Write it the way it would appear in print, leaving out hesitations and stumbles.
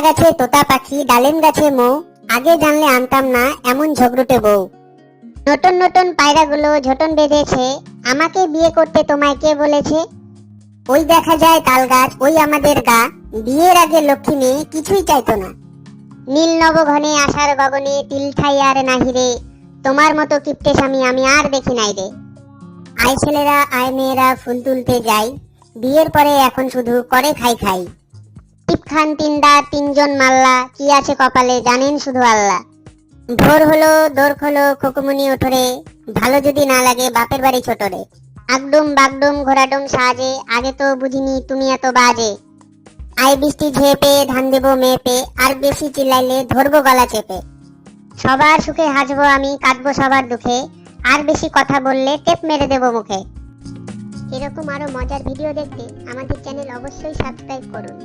গাছে তোতা পাখি, ডালিম গাছে মৌ, আগে জানলে আনতাম না এমন ঝগড়ুটে বউ। নতুন নতুন পায়রাগুলো ঝোটন বেঁধেছে, আমাকে বিয়ে করতে তোমায় কে বলেছে? ওই দেখা যায় তাল গাছ, ওই আমাদের গা, বিয়ের আগে লক্ষ্মী মেয়ে কিছুই চাইতো না। নীল নবঘনে আশার গগনে তিল ঠাই আর নাহি রে, তোমার মতো কিপ্টে স্বামী আমি আর দেখি নাই রে। আয় ছেলেরা আয় মেয়েরা ফুল তুলতে যাই, বিয়ের পরে এখন শুধু করে খাই খাই। টিপ খান তিনদা তিনজন মাল্লা, কি আছে কপালে জানেন শুধু আল্লাহ। ভোর হলো দোর খোলো খুকুমনি ওঠরে, ভালো যদি না লাগে বাপের বাড়ি ছোটরে। আগডুম বাগডুম ঘোড়াডুম সাজে, আগে তো বুঝিনি তুমি এত বাজে। আই বৃষ্টি ঝেপে ধান দেবো মেপে, আর বেশি চিল্লাইলে ধরবো গলা চেপে। সবার সুখে হাসবো আমি, কাটবো সবার দুঃখে, আর বেশি কথা বললে টেপ মেরে দেবো মুখে। এরকম আরো মজার ভিডিও দেখতে আমাদের চ্যানেল অবশ্যই সাবস্ক্রাইব করুন।